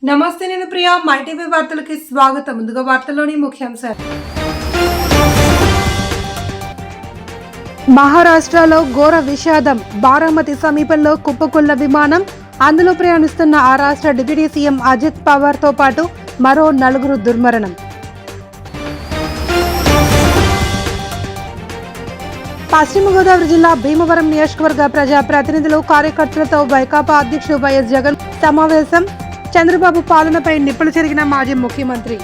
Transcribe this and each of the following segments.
నమస్తే, నేను Priya. My TV వార్తలకి స్వాగతం. ముందుగా వార్తల్లోని ముఖ్యాంశాలు. మహారాష్ట్రలో ఘోర విషాదం. బారామతి సమీపంలో కుప్పకూలిన విమానం. అందులో ప్రయాణిస్తున్న ఆ రాష్ట్ర డిప్యూటీ సీఎం అజిత్ పవార్తో పాటు మరో 4 దుర్మరణం. పశ్చిమ గోదావరి జిల్లా భీమవరం నియోజకవర్గ ప్రజా ప్రతినిధులు, కార్యకర్తలతో వైకాపా అధ్యక్షుడు వైఎస్ జగన్ సమావేశం. చంద్రబాబు పాలనపై నిప్పులు చెరిగిన మాజీ ముఖ్యమంత్రి.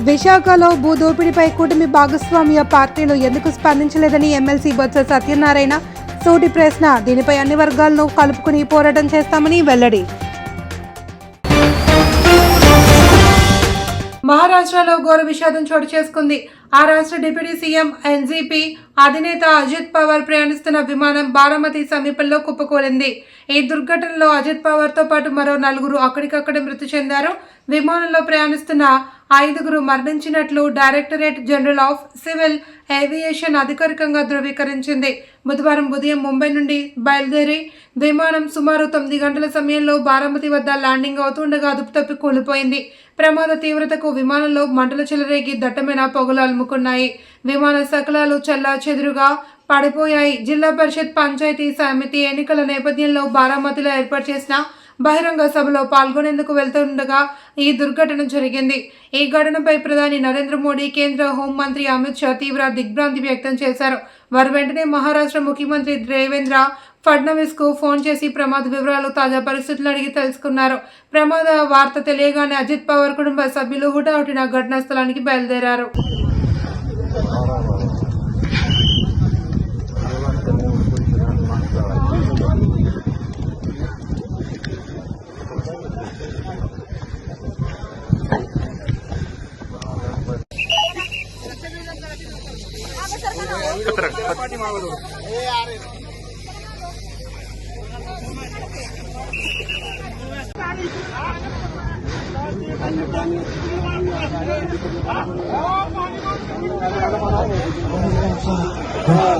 విశాఖలో భూదోపిడీపై కూటమి భాగస్వామ్య పార్టీలు ఎందుకు స్పందించలేదని ఎమ్మెల్సీ బొత్స సత్యనారాయణ సూటి ప్రశ్న. దీనిపై అన్ని వర్గాలను కలుపుకుని పోరాటం చేస్తామని వెల్లడి. మహారాష్ట్రలో ఘోర విషాదం చోటు చేసుకుంది. ఆ రాష్ట్ర డిప్యూటీ సీఎం ఎన్జీపీ అధినేత అజిత్ పవార్ ప్రయాణిస్తున్న విమానం బారామతి సమీపంలో కుప్పకూలింది. ఈ దుర్ఘటనలో అజిత్ పవార్తో పాటు మరో 4 అక్కడికక్కడే మృతి చెందారు. విమానంలో ప్రయాణిస్తున్న 5 మరణించినట్లు directorate general of civil aviation అధికారికంగా ధృవీకరించింది. బుధవారం ఉదయం ముంబై నుండి బయలుదేరి విమానం సుమారు 9 గంటల సమయంలో బారామతి వద్ద ల్యాండింగ్ అవుతుండగా అదుపు తప్పి కూలిపోయింది. ప్రమాద తీవ్రతకు విమానంలో మంటలు చెలరేగి దట్టమైన పొగలు అలుముకున్నాయి. విమాన శకలాలు చల్లా చెదురుగా పడిపోయాయి. జిల్లా పరిషత్ పంచాయతీ సమితి ఎన్నికల నేపథ్యంలో బారామతిలో ఏర్పాటు చేసిన బహిరంగ సభలో పాల్గొనేందుకు వెళ్తుండగా ఈ దుర్ఘటన జరిగింది. ఈ ఘటనపై ప్రధాని నరేంద్ర మోడీ, కేంద్ర హోంమంత్రి అమిత్ షా తీవ్ర దిగ్భ్రాంతి వ్యక్తం చేశారు. వారు వెంటనే మహారాష్ట్ర ముఖ్యమంత్రి దేవేంద్ర ఫడ్నవీస్ కు ఫోన్ చేసి ప్రమాద వివరాలు, తాజా పరిస్థితులు అడిగి తెలుసుకున్నారు. ప్రమాద వార్త తెలియగానే అజిత్ పవార్ కుటుంబ సభ్యులు హుటాహుటిన ఘటనా స్థలానికి బయలుదేరారు.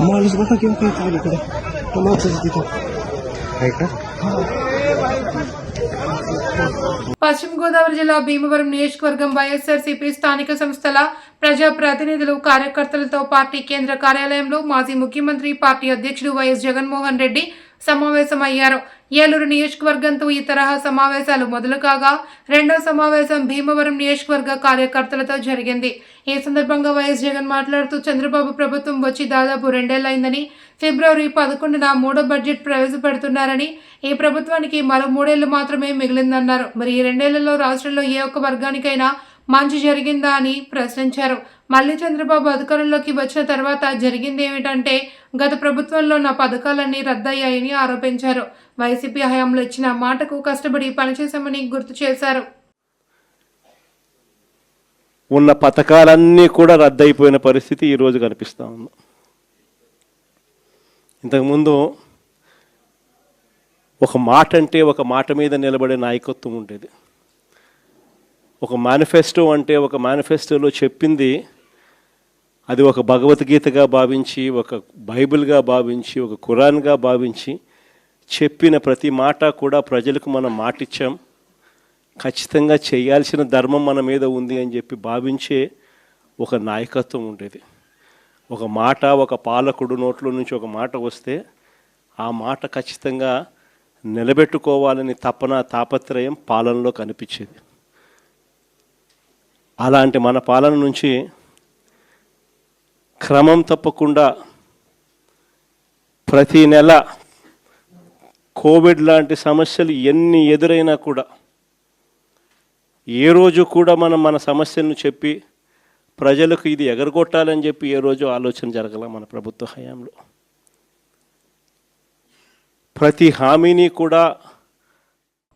माणूस बघा किंवा काही चालू इकडे माणसाचं तिथं आहे का. పశ్చిమ గోదావరి జిల్లా భీమవరం నియోజకవర్గం వైఎస్ఆర్సీపీ స్థానిక సంస్థల ప్రజా ప్రతినిధులు, కార్యకర్తలతో పార్టీ కేంద్ర కార్యాలయంలో మాజీ ముఖ్యమంత్రి, పార్టీ అధ్యక్షుడు వైఎస్ జగన్మోహన్ రెడ్డి సమావేశమయ్యారు. ఏలూరు నియోజకవర్గంతో ఈ తరహా సమావేశాలు మొదలు కాగా రెండో సమావేశం భీమవరం నియోజకవర్గ కార్యకర్తలతో జరిగింది. ఈ సందర్భంగా వైఎస్ జగన్ మాట్లాడుతూ, చంద్రబాబు ప్రభుత్వం వచ్చి దాదాపు 2 ఏళ్లైందని, ఫిబ్రవరి 11న 3వ బడ్జెట్ ప్రవేశపెడుతున్నారని, ఈ ప్రభుత్వానికి మరో 3 ఏళ్లు మాత్రమే మిగిలిందన్నారు. మరి ఈ 2 ఏళ్లలో రాష్ట్రంలో ఏ ఒక్క వర్గానికైనా మంచి జరిగిందా అని ప్రశ్నించారు. మళ్లీ చంద్రబాబు అధికారంలోకి వచ్చిన తర్వాత జరిగింది ఏమిటంటే, గత ప్రభుత్వంలో నా పథకాలన్నీ రద్దయ్యాయని ఆరోపించారు. వైసీపీ హయాంలో ఇచ్చిన మాటకు కష్టపడి పనిచేశామని గుర్తు చేశారు. ఉన్న పథకాలన్నీ కూడా రద్దయిపోయిన పరిస్థితి ఈరోజు కనిపిస్తూ ఉంది. ఇంతకుముందు ఒక మాట అంటే ఒక మాట మీద నిలబడే నాయకత్వం ఉండేది. ఒక మేనిఫెస్టో అంటే ఒక మేనిఫెస్టోలో చెప్పింది అది ఒక భగవద్గీతగా భావించి, ఒక బైబిల్గా భావించి, ఒక ఖురాన్గా భావించి చెప్పిన ప్రతి మాట కూడా ప్రజలకు మనం మాటిచ్చాం, ఖచ్చితంగా చేయాల్సిన ధర్మం మన మీద ఉంది అని చెప్పి భావించే ఒక నాయకత్వం ఉండేది. ఒక మాట, ఒక పాలకుడు నోట్లో నుంచి ఒక మాట వస్తే ఆ మాట ఖచ్చితంగా నిలబెట్టుకోవాలని తపన, తాపత్రయం పాలనలో కనిపించేది. అలాంటి మన పాలన నుంచి క్రమం తప్పకుండా ప్రతి నెల కోవిడ్ లాంటి సమస్యలు ఎన్ని ఎదురైనా కూడా ఏ రోజు కూడా మనం మన సమస్యలను చెప్పి ప్రజలకు ఇది ఎగరగొట్టాలని చెప్పి ఏ రోజు ఆలోచన జరగల. మన ప్రభుత్వ హయాంలో ప్రతి హామీని కూడా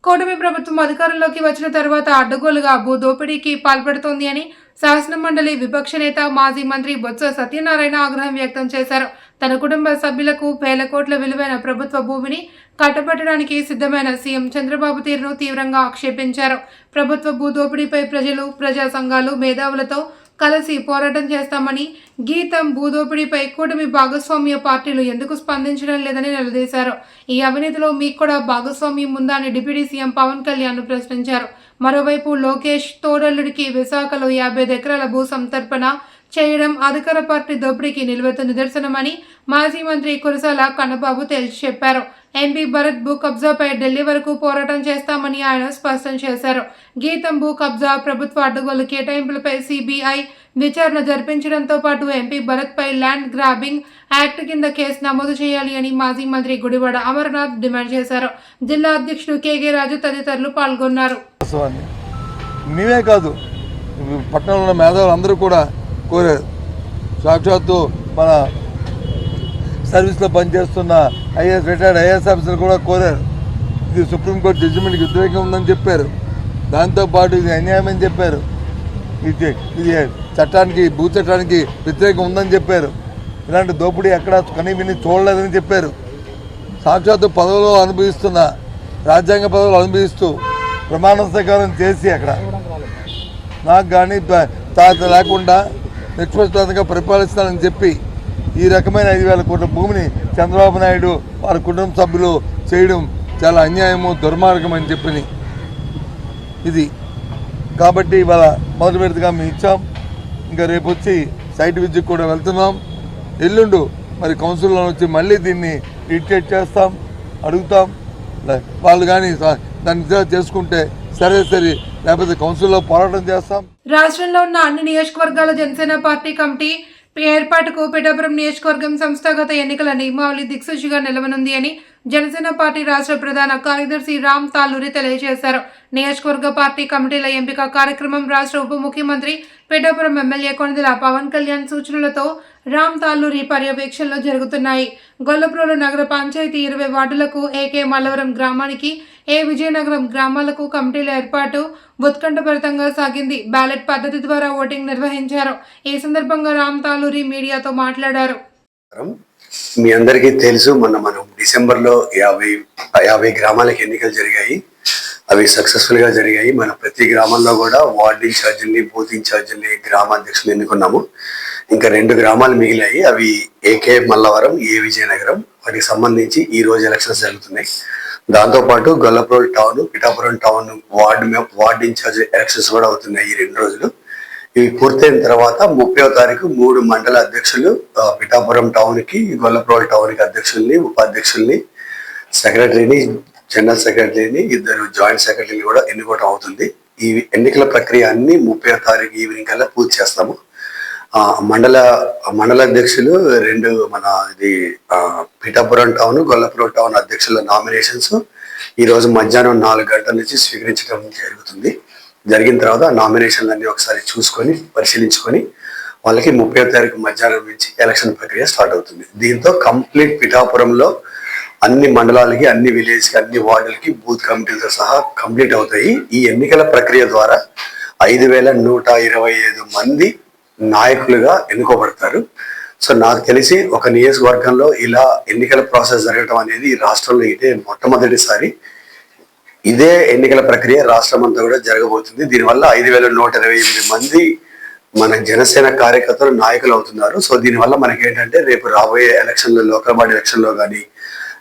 కూటమి ప్రభుత్వం అధికారంలోకి వచ్చిన తర్వాత అడ్డగోలుగా భూ దోపిడీకి పాల్పడుతోంది అని శాసన మండలి విపక్ష నేత, మాజీ మంత్రి బొత్స సత్యనారాయణ ఆగ్రహం వ్యక్తం చేశారు. తన కుటుంబ సభ్యులకు వేల కోట్ల విలువైన ప్రభుత్వ భూమిని కట్టబెట్టడానికి సిద్ధమైన సీఎం చంద్రబాబు తీరును తీవ్రంగా ఆక్షేపించారు. ప్రభుత్వ భూ దోపిడీపై ప్రజలు, ప్రజా సంఘాలు, మేధావులతో కలిసి పోరాటం చేస్తామని, గీతం భూదోపిడీపై కూటమి భాగస్వామ్య పార్టీలు ఎందుకు స్పందించడం లేదని నిలదీశారు. ఈ అవినీతిలో మీకు కూడా భాగస్వామ్యం ఉందా అని డిప్యూటీ సీఎం పవన్ కళ్యాణ్ ప్రశ్నించారు. మరోవైపు లోకేష్ తోడల్లుడికి విశాఖలో 50 ఎకరాల భూ సంతర్పణ చేయడం అధికార పార్టీ దోపిడీకి నిలువెత్తు నిదర్శనమని మాజీ మంత్రి కురసాల కన్నబాబు తేల్చి చెప్పారు. ఎంపీ భరత్ భూ కబ్జాపై ఢిల్లీ వరకు పోరాటం చేస్తామని ఆయన స్పష్టం చేశారు. గీతం భూ కబ్జా, ప్రభుత్వ అడ్డగోలు కేటాయింపులపై సిబిఐ విచారణ జరిపించడంతో పాటు ఎంపీ భరత్ పై ల్యాండ్ గ్రాబింగ్ యాక్ట్ కింద కేసు నమోదు చేయాలి అని మాజీ మంత్రి గుడివాడ అమర్నాథ్ డిమాండ్ చేశారు. జిల్లా అధ్యక్షుడు కేగే రాజు తదితరులు పాల్గొన్నారు. మేమే కాదు, పట్టణంలో ఉన్న మేధావులు అందరూ కూడా కోరారు. సాక్షాత్తు మన సర్వీస్లో పనిచేస్తున్న రిటైర్డ్ ఐఏఎస్ ఆఫీసర్లు కూడా కోరారు. ఇది సుప్రీంకోర్టు జడ్జిమెంట్కి వ్యతిరేకంగా ఉందని చెప్పారు. దాంతోపాటు ఇది అన్యాయం అని చెప్పారు. ఇది చట్టానికి భూ చట్టానికి వ్యతిరేకంగా ఉందని చెప్పారు. ఇలాంటి దోపిడీ ఎక్కడ కనీవిని చూడలేదని చెప్పారు. సాక్షాత్తు పదవులు అనుభవిస్తున్న, రాజ్యాంగ పదవులు అనుభవిస్తూ ప్రమాణ స్వీకారం చేసి అక్కడ నాకు కానీ తాత లేకుండా నిష్పక్షపాతంగా పరిపాలిస్తానని చెప్పి ఈ రకమైన 5,000 కోట్ల భూమిని చంద్రబాబు నాయుడు వారి కుటుంబ సభ్యులు చేయడం చాలా అన్యాయము, దుర్మార్గం అని చెప్పి ఇది. కాబట్టి ఇవాళ మొదటి విడతగా మేము ఇచ్చాం. ఇంకా రేపు వచ్చి సైట్ విజిట్ కూడా వెళ్తున్నాం. ఎల్లుండు మరి కౌన్సిల్లో వచ్చి మళ్ళీ దీన్ని రిటేట్ చేస్తాం, అడుగుతాం. వాళ్ళు కానీ దాన్ని చేసుకుంటే సరే, లేకపోతే కౌన్సిల్లో పోరాటం చేస్తాం. రాష్ట్రంలో ఉన్న అన్ని నియోజకవర్గాల జనసేన పార్టీ కమిటీ ఏర్పాటుకు పిఠాపురం నియోజకవర్గం సంస్థాగత ఎన్నికల నియమావళి దిక్సూచిగా నిలవనుంది అని జనసేన పార్టీ రాష్ట్ర ప్రధాన కార్యదర్శి రామ్ తాలూరి తెలియజేశారు. నియోజకవర్గ పార్టీ కమిటీల ఎంపిక కార్యక్రమం రాష్ట్ర ఉప ముఖ్యమంత్రి పిఠాపురం ఎమ్మెల్యే కొణిదెల పవన్ కళ్యాణ్ సూచనలతో రామ్ తాలూరి పర్యవేక్షణలో జరుగుతున్నాయి. గొల్లప్రోలు నగర పంచాయతీ 20 వార్డులకు, ఏకే మల్లవరం గ్రామానికి, ఏ విజయనగరం గ్రామాలకు కమిటీల ఏర్పాటు ఉత్కంఠభరితంగా సాగింది. బ్యాలెట్ పద్ధతి ద్వారా ఓటింగ్ నిర్వహించారు. ఈ సందర్భంగా రామ్ తాలూరి మీడియాతో మాట్లాడారు. మీ అందరికీ తెలుసు, మనం డిసెంబర్లో 50 గ్రామాలకు ఎన్నికలు జరిగాయి. అవి సక్సెస్ఫుల్ గా జరిగాయి. మన ప్రతి గ్రామంలో కూడా వార్డు ఇన్ఛార్జీల్ని, బూత్ ఇన్ఛార్జీల్ని, గ్రామాధ్యక్షులు ఎన్నుకున్నాము. ఇంకా 2 గ్రామాలు మిగిలాయి. అవి ఏకే మల్లవరం, ఏ విజయనగరం. వాటికి సంబంధించి ఈ రోజు ఎలక్షన్స్ జరుగుతున్నాయి. దాంతోపాటు Gollaprolu town, Pithapuram town ward incharge elections కూడా అవుతున్నాయి ఈ 2 రోజులు. ఇవి పూర్తయిన తర్వాత 30వ తారీఖు 3 మండల అధ్యక్షులు, పిఠాపురం టౌన్ కి, గొల్లప్రోల్ టౌన్ కి అధ్యక్షుల్ని, ఉపాధ్యక్షుల్ని, సెక్రటరీని, జనరల్ సెక్రటరీని, 2 జాయింట్ సెక్రటరీని కూడా ఎన్నుకోవడం అవుతుంది. ఈ ఎన్నికల ప్రక్రియ అన్ని 30వ తారీఖు ఈవినింగ్ కల్లా పూర్తి చేస్తాము. మండల అధ్యక్షులు 2 పిఠాపురం టౌన్, గొల్లప్రోల్ టౌన్ అధ్యక్షుల నామినేషన్స్ ఈ రోజు మధ్యాహ్నం 4 గంటల నుంచి స్వీకరించడం జరుగుతుంది. జరిగిన తర్వాత నామినేషన్లన్నీ ఒకసారి చూసుకొని, పరిశీలించుకొని వాళ్ళకి 30వ తారీఖు మధ్యాహ్నం నుంచి ఎలక్షన్ ప్రక్రియ స్టార్ట్ అవుతుంది. దీంతో కంప్లీట్ పిఠాపురంలో అన్ని మండలాలకి, అన్ని విలేజ్కి, అన్ని వార్డులకి బూత్ కమిటీలతో సహా కంప్లీట్ అవుతాయి. ఈ ఎన్నికల ప్రక్రియ ద్వారా 5,125 మంది నాయకులుగా ఎన్నుకోబడతారు. సో నాకు తెలిసి ఒక నియోజకవర్గంలో ఇలా ఎన్నికల ప్రాసెస్ జరగడం అనేది ఈ రాష్ట్రంలో ఇదే మొట్టమొదటిసారి. ఇదే ఎన్నికల ప్రక్రియ రాష్ట్రం అంతా కూడా జరగబోతుంది. దీనివల్ల 5,128 మంది మన జనసేన కార్యకర్తలు నాయకులు అవుతున్నారు. సో దీనివల్ల మనకి ఏంటంటే రేపు రాబోయే ఎలక్షన్లో, లోకల్ బాడీ ఎలక్షన్లో కానీ,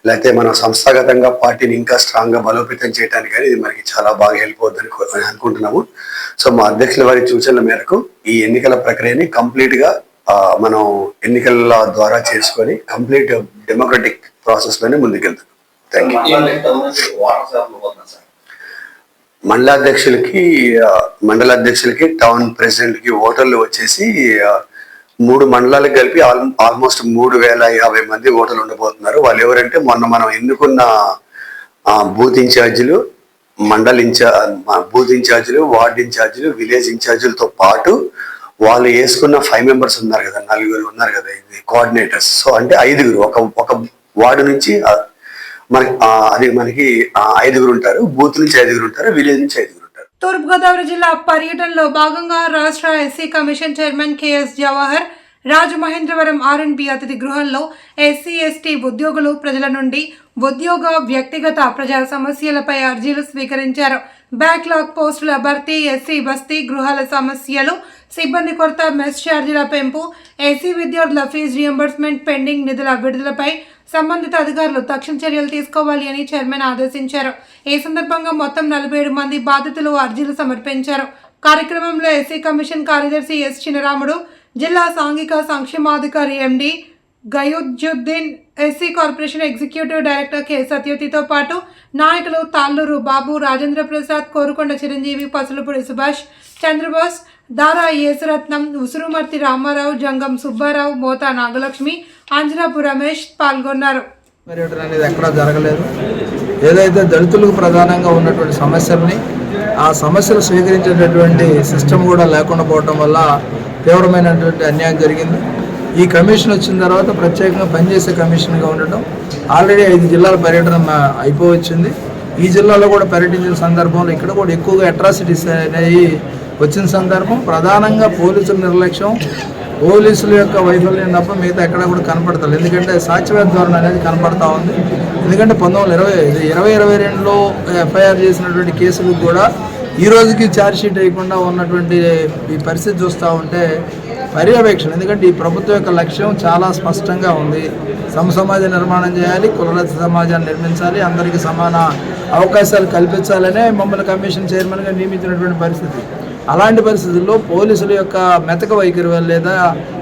లేకపోతే మనం సంస్థాగతంగా పార్టీని ఇంకా స్ట్రాంగ్ గా బలోపేతం చేయడానికి కానీ ఇది మనకి చాలా బాగా హెల్ప్ అవుతుందని అనుకుంటున్నాము. సో మా అధ్యక్షుల వారి సూచనల మేరకు ఈ ఎన్నికల ప్రక్రియని కంప్లీట్ గా మనం ఎన్నికల ద్వారా చేసుకొని కంప్లీట్ డెమోక్రటిక్ ప్రాసెస్ లోనే ముందుకెళ్తాం. Thank you. మండల అధ్యక్షులకి టౌన్ ప్రెసిడెంట్ కి ఓటర్లు వచ్చేసి 3 మండలాలకు కలిపి ఆల్మోస్ట్ 3,050 మంది ఓటర్లు ఉండబోతున్నారు. వాళ్ళు ఎవరంటే మనం ఎన్నుకున్న బూత్ ఇన్ఛార్జీలు, బూత్ ఇన్ఛార్జీలు, వార్డ్ ఇన్ఛార్జీలు, విలేజ్ ఇన్ఛార్జీలతో పాటు వాళ్ళు వేసుకున్న 5 మెంబర్స్ ఉన్నారు కదా, 4 ఉన్నారు కదా, ఇది కోఆర్డినేటర్స్. సో అంటే 5 ఒక వార్డు నుంచి మనకి 5 ఉంటారు. బూత్ నుంచి 5 ఉంటారు, విలేజ్ నుంచి 5 ఉంటారు. తూర్పుగోదావరి జిల్లా పర్యటనలో భాగంగా రాష్ట్ర SC commission chairman KS Jawahar, Rajamahendravaram R and B అతిథి గృహంలో ఎస్సీ ఎస్టీ ఉద్యోగులు ప్రజల నుండి ఉద్యోగ వ్యక్తిగత ప్రజా సమస్యలపై అర్జీలు స్వీకరించారు. బ్యాక్లాగ్ పోస్టుల భర్తీ, ఎస్సీ బస్తీ గృహాల సమస్యలు, సిబ్బంది కొరత, మెస్ ఛార్జీల పెంపు, ఎస్సీ విద్యార్థుల ఫీజు రియంబర్స్మెంట్, పెండింగ్ నిధుల విడుదలపై సంబంధిత అధికారులు తక్షణ చర్యలు తీసుకోవాలి అని చైర్మన్ ఆదేశించారు. ఈ సందర్భంగా మొత్తం 47 మంది బాధితులు అర్జీలు సమర్పించారు. కార్యక్రమంలో ఎస్సీ కమిషన్ కార్యదర్శి ఎస్ చినరాముడు, జిల్లా సాంఘిక సంక్షేమాధికారి MD Gayujjuddin, SC corporation executive director K సత్యవతితో పాటు నాయకులు తాళ్ళూరు బాబు, రాజేంద్ర ప్రసాద్, కోరుకొండ చిరంజీవి, పసులపూడి సుభాష్, చంద్రబోస్, దారా యేసురత్నం, ఉసురుమర్తి రామారావు, జంగం సుబ్బారావు, మోతా నాగలక్ష్మి, అంజనాపు రమేష్ పాల్గొన్నారు. పర్యటన అనేది ఎక్కడా జరగలేదు. ఏదైతే దళితులకు ప్రధానంగా ఉన్నటువంటి సమస్యల్ని ఆ సమస్యలు స్వీకరించేటటువంటి సిస్టమ్ కూడా లేకుండా పోవటం వల్ల తీవ్రమైనటువంటి అన్యాయం జరిగింది. ఈ కమిషన్ వచ్చిన తర్వాత ప్రత్యేకంగా పనిచేసే కమిషన్గా ఉండటం, ఆల్రెడీ 5 జిల్లాల పర్యటన అయిపోవచ్చింది. ఈ జిల్లాలో కూడా పర్యటించిన సందర్భంలో ఇక్కడ కూడా ఎక్కువగా అట్రాసిటీస్ అనేవి వచ్చిన సందర్భం, ప్రధానంగా పోలీసుల నిర్లక్ష్యం, పోలీసుల యొక్క వైఫల్యం తప్ప మిగతా ఎక్కడ కూడా కనపడతారు. ఎందుకంటే సాక్ష్యవేత్త ధోరణి అనేది కనపడతా ఉంది. ఎందుకంటే 2022లో ఎఫ్ఐఆర్ చేసినటువంటి కేసులకు కూడా ఈ రోజుకి ఛార్జ్షీట్ వేయకుండా ఉన్నటువంటి ఈ పరిస్థితి చూస్తూ ఉంటే పర్యవేక్షణ, ఎందుకంటే ఈ ప్రభుత్వం యొక్క లక్ష్యం చాలా స్పష్టంగా ఉంది. సమాజ నిర్మాణం చేయాలి, కులరహిత సమాజాన్ని నిర్మించాలి, అందరికీ సమాన అవకాశాలు కల్పించాలనే మమ్మల్ని కమిషన్ చైర్మన్గా నియమించినటువంటి పరిస్థితి. అలాంటి పరిస్థితుల్లో పోలీసుల యొక్క మెతక వైఖరి వల్ల లేదా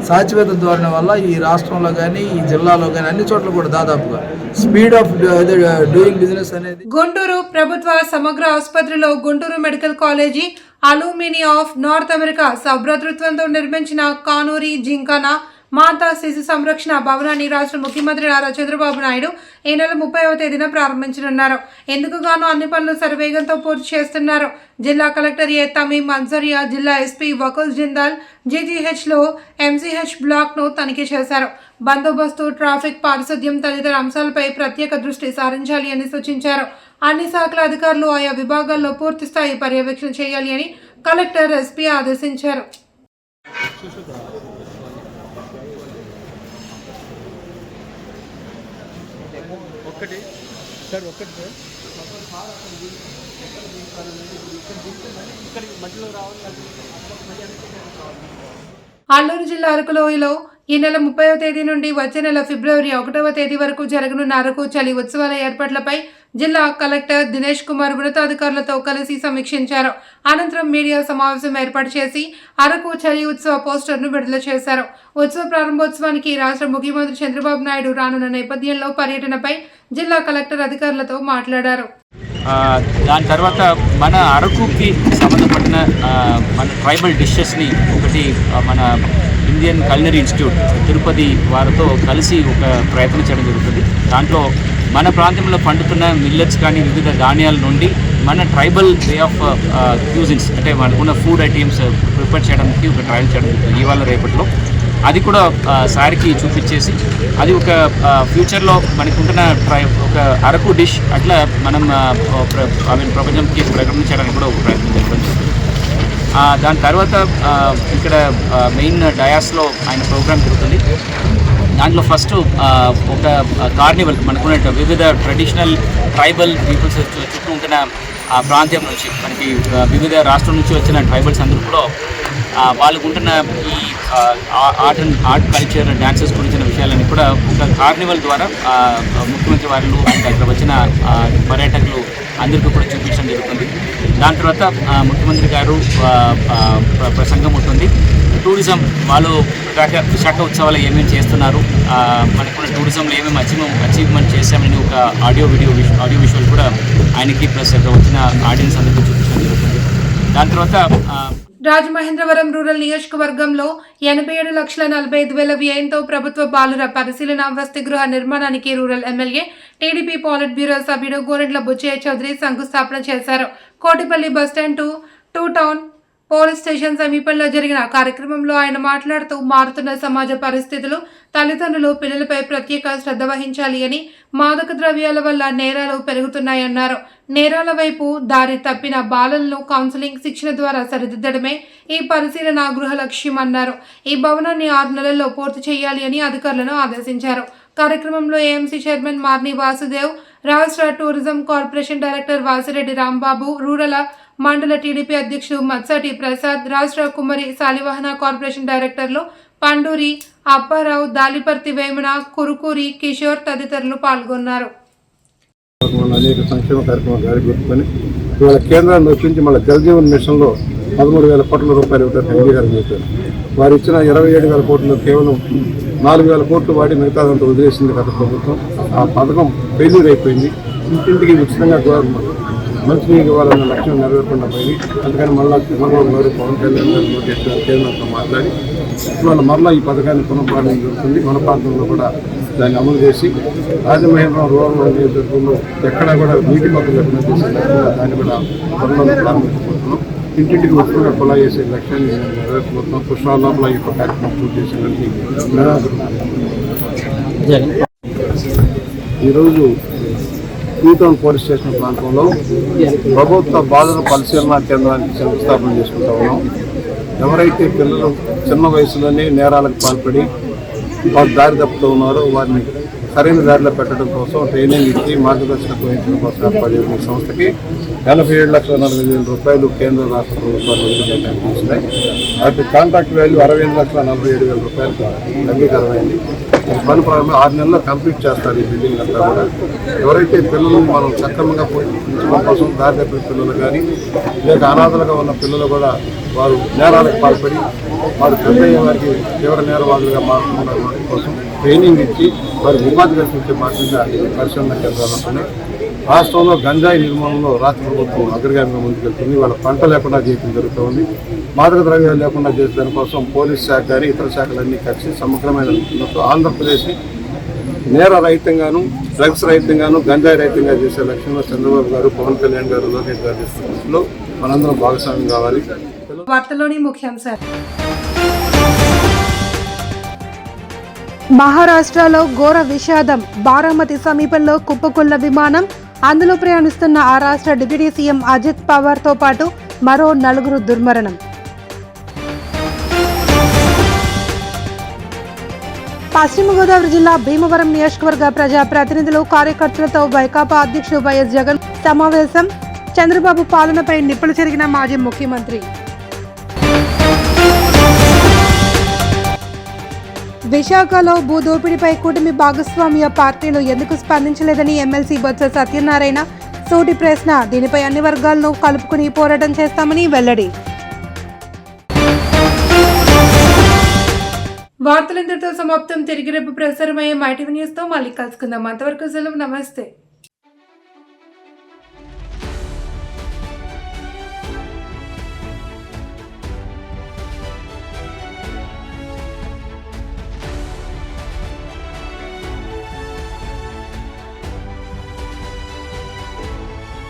సాచివేత ధోరణి వల్ల ఈ రాష్ట్రంలో కానీ ఈ జిల్లాలో కానీ అన్ని చోట్ల కూడా దాదాపుగా స్పీడ్ ఆఫ్ డూయింగ్ బిజినెస్ అనేది. గుంటూరు ప్రభుత్వ సమగ్ర ఆసుపత్రిలో Guntur medical college alumni of North America సభ్రతృత్వంతో నిర్మించిన కానూరి జింకానా మాతా శిశు సంరక్షణ భవనాన్ని రాష్ట్ర ముఖ్యమంత్రి నారా చంద్రబాబు నాయుడు ఈ నెల 30వ తేదీన ప్రారంభించనున్నారు. ఎందుకు గాను అన్ని పనులు శరవేగంతో పూర్తి చేస్తున్నారు. జిల్లా కలెక్టర్ ఏ తమీం అన్సరియా, జిల్లా ఎస్పీ వకుల్ జిందాల్ జీజీహెచ్లో ఎంసీహెచ్ బ్లాక్ను తనిఖీ చేశారు. బందోబస్తు, ట్రాఫిక్, పారిశుద్ధ్యం తదితర అంశాలపై ప్రత్యేక దృష్టి సారించాలి అని సూచించారు. అన్ని శాఖల అధికారులు ఆయా విభాగాల్లో పూర్తిస్థాయి పర్యవేక్షణ చేయాలి అని కలెక్టర్, ఎస్పీ ఆదేశించారు. అల్లూరు జిల్లా అరకులోయలో ఈ నెల 30వ తేదీ నుండి వచ్చే నెల ఫిబ్రవరి 1వ తేదీ వరకు జరగనున్న అరకు చలి ఉత్సవాల ఏర్పాట్లపై జిల్లా కలెక్టర్ దినేష్ కుమార్ ఉన్నతాధికారులతో కలిసి సమీక్షించారు. అనంతరం మీడియా సమావేశం ఏర్పాటు చేసి అరకు చలి ఉత్సవ పోస్టర్ను విడుదల చేశారు. ఉత్సవ ప్రారంభోత్సవానికి రాష్ట్ర ముఖ్యమంత్రి చంద్రబాబు నాయుడు రానున్న నేపథ్యంలో పర్యటనపై జిల్లా కలెక్టర్ అధికారులతో మాట్లాడారు. దాని తర్వాత మన అరకుకి సంబంధపడిన మన ట్రైబల్ డిషెస్ని ఒకటి మన ఇండియన్ కల్నరీ ఇన్స్టిట్యూట్ తిరుపతి వారితో కలిసి ఒక ప్రయత్నం చేయడం జరుగుతుంది. దాంట్లో మన ప్రాంతంలో పండుతున్న మిల్లెట్స్ కానీ వివిధ ధాన్యాల నుండి మన ట్రైబల్ వే ఆఫ్ క్యూజిన్స్ అంటే మనకున్న ఫుడ్ ఐటమ్స్ ప్రిపేర్ చేయడానికి ఒక ట్రయల్ చేయడం జరుగుతుంది ఇవాళ రేపట్లో. అది కూడా సార్కి చూపించేసి అది ఒక ఫ్యూచర్లో మనకు ఉంటున్న ఒక అరకు డిష్ అట్లా మనం ప్రపంచంకి ప్రకటించడానికి కూడా ఒక ప్రయత్నం జరుగుతుంది. దాని తర్వాత ఇక్కడ మెయిన్ డయాస్లో ఆయన ప్రోగ్రామ్ జరుగుతుంది. దాంట్లో ఫస్ట్ ఒక కార్నివల్ మనకున్న వివిధ ట్రెడిషనల్ ట్రైబల్ పీపుల్స్ చుట్టూ ఉంటున్న ఆ ప్రాంతం నుంచి మనకి వివిధ రాష్ట్రం నుంచి వచ్చిన ట్రైబల్స్ అందరూ కూడా వాళ్ళకు ఉంటున్న ఈ ఆర్ట్ కల్చర్ డ్యాన్సెస్ గురించిన విషయాలన్నీ కూడా ఒక కార్నివల్ ద్వారా ముఖ్యమంత్రి వారు ఇక్కడ వచ్చిన పర్యాటకులు అందరికీ కూడా చూపించడం జరుగుతుంది. దాని తర్వాత ముఖ్యమంత్రి గారు ప్రసంగం ఉంటుంది. టూరిజం వాళ్ళు విశాఖ ఉత్సవాలు ఏమేమి చేస్తున్నారు, మనకున్న టూరిజంలో ఏమేమి అచీవ్మెంట్ చేశామని ఒక ఆడియో విజువల్ కూడా ఆయనకి ప్లస్ వచ్చిన ఆడియన్స్ అందరికీ చూపించడం జరుగుతుంది. దాని తర్వాత రాజమహేంద్రవరం రూరల్ నియోజకవర్గంలో 87,45,000 వ్యయంతో ప్రభుత్వ బాలుర పరిశీలన వసతి గృహ నిర్మాణానికి రూరల్ ఎమ్మెల్యే టీడీపీ పాలిట్ బ్యూరో సభ్యుడు గోరెంట్ల బుచ్చయ్య చౌదరి శంకుస్థాపన చేశారు. Kotipalli bus stand to town police station సమీపంలో జరిగిన కార్యక్రమంలో ఆయన మాట్లాడుతూ మారుతున్న సమాజ పరిస్థితులు తల్లిదండ్రులు పిల్లలపై ప్రత్యేక శ్రద్ధ వహించాలి అని, మాదక ద్రవ్యాల వల్ల నేరాలు పెరుగుతున్నాయన్నారు. నేరాల వైపు దారి తప్పిన బాలలను కౌన్సిలింగ్, శిక్షణ ద్వారా సరిదిద్దడమే ఈ పరిశీలన గృహ లక్ష్యం అన్నారు. ఈ భవనాన్ని 6 నెలల్లో పూర్తి చేయాలి అని అధికారులను ఆదేశించారు. కార్యక్రమంలో ఏఎంసీ చైర్మన్ మార్ని వాసుదేవ్, రాష్ట్ర tourism corporation director Vasireddy Rambabu, rural మండల టీడీపీ అధ్యక్షుడు మత్సాటి ప్రసాద్, రాష్ట్ర కుమ్మరి శాలివాహన కార్పొరేషన్ డైరెక్టర్లు పండూరి అప్పారావు, దాలిపర్తి వేమన, కురుకూరి కిషోర్ తదితరులు పాల్గొన్నారు. అనేక సంక్షేమ కార్యక్రమాలు జారీపెట్టుకొని ఇవాళ కేంద్రాన్ని ఒప్పించి మళ్ళీ జలజీవన్ మిషన్లో 13,000 కోట్ల రూపాయలు ఇవ్వడానికి అంగీకారం చేశారు. వారు ఇచ్చిన 27,000 కోట్లు కేవలం 4,000 కోట్లు వాడి మిగతాదంతా వదిలేసింది గత ప్రభుత్వం. ఆ పథకం ఫెయిల్యూర్ అయిపోయింది. ఇంటింటికి ఉచితంగా మంచినీరు ఇవ్వాలన్న లక్ష్యం నెరవేరకుండా పోయింది. అందుకని మళ్ళీ చంద్రబాబు గారు, పవన్ కళ్యాణ్ గారు నోటీస్ కేంద్రంతో మాట్లాడి ఇవాళ మళ్ళీ ఈ పథకాన్ని పునఃప్రారంభం జరుగుతుంది. మన ప్రాంతంలో కూడా దాన్ని అమలు చేసి రాజమహేంద్రం రూరల్ నియోజకవర్గంలో ఎక్కడా కూడా నీటి మద్దతు లేకుండా చేసే దాన్ని కూడా త్వరలో ప్రారంభించబోతున్నాం. ఇంటింటికి ఉచితంగా కుళాయి చేసే లక్ష్యాన్ని నెరవేర్చబోతున్నాం. పుష్పాల లోపల ఈ కార్యక్రమం పూర్తి చేసేదానికి ఈరోజు టౌన్ పోలీస్ స్టేషన్ ప్రాంతంలో ప్రభుత్వ బాలుర పరిశీలనా కేంద్రానికి శంకుస్థాపన చేసుకుంటా ఉన్నాం. ఎవరైతే పిల్లలు చిన్న వయసులోనే నేరాలకు పాల్పడి వారు దారి తప్పుతూ ఉన్నారో వారిని సరైన దారిలో పెట్టడం కోసం ట్రైనింగ్ ఇచ్చి మార్గదర్శకత్వం వహించడం కోసం ఏర్పాటు చేసిన సంస్థకి 87,40,000 రూపాయలు కేంద్ర రాష్ట్ర ప్రభుత్వాలు కేటాయించినాయి. వాటి కాంట్రాక్ట్ వాల్యూ 65,47,000 రూపాయలకు అంగీకారమైంది. పని ప్రారంభం 6 నెలల్లో కంప్లీట్ చేస్తారు. ఈ బిల్డింగ్ అంతా కూడా ఎవరైతే పిల్లలు మనం సక్రమంగా ఉంచడం కోసం దారి తప్పిన పిల్లలు కానీ లేక అనాథలుగా ఉన్న పిల్లలు కూడా వారు నేరాలకు పాల్పడి వారు పెద్దయ్యే వారికి తీవ్ర నేరవాదులుగా మారుతున్న వాటి కోసం ట్రైనింగ్ ఇచ్చి వారికి ఉపాధి కల్పించే బాధ్యత పరిశోధన కేంద్రాలు ఉన్నాయి. రాష్ట్రంలో గంజాయి నిర్మూలనలో రాష్ట్ర ప్రభుత్వం అగ్రగామిగా ముందుకెళ్తుంది. వాళ్ళ పంట లేకుండా చేయడం జరుగుతుంది. మాదక ద్రవ్యాలు లేకుండా చేసే దానికోసం పోలీస్ శాఖ కానీ ఇతర శాఖలన్నీ కలిసి సమగ్రమైన ఆంధ్రప్రదేశ్ని నేర రహితంగాను, డ్రగ్స్ రహితంగాను, గంజాయి రహితంగా చేసే లక్ష్యంలో చంద్రబాబు గారు, పవన్ కళ్యాణ్ గారు, లోకేష్ గారి దృష్టిలో మనందరం భాగస్వామ్యం కావాలి. వార్తలోని ముఖ్యాంశాలు. మహారాష్ట్రలో ఘోర విషాదం. బారామతి సమీపంలో కుప్పకూలిన విమానం. అందులో ప్రయాణిస్తున్న ఆ రాష్ట్ర డిప్యూటీ సీఎం అజిత్ పవార్తో పాటు మరో 4 దుర్మరణం. పశ్చిమ గోదావరి జిల్లా భీమవరం నియోజకవర్గ ప్రజా ప్రతినిధులు, కార్యకర్తలతో వైకాపా అధ్యక్షుడు వైఎస్ జగన్ సమావేశం. చంద్రబాబు పాలనపై నిప్పులు చెరిగిన మాజీ ముఖ్యమంత్రి. విశాఖలో భూదోపిడీపై కూటమి భాగస్వామ్య పార్టీలు ఎందుకు స్పందించలేదని ఎమ్మెల్సీ బొత్స సత్యనారాయణ సూటి ప్రశ్న. దీనిపై అన్ని వర్గాలను కలుపుకుని పోరాటం చేస్తామని వెల్లడి. వార్తలు ఇంతటితో సమాప్తం. తిరిగి రేపు ప్రసారమయ్యే మైటీవీ న్యూస్తో మళ్ళీ కలుసుకుందాం. అంతవరకు సెలవు. నమస్తే.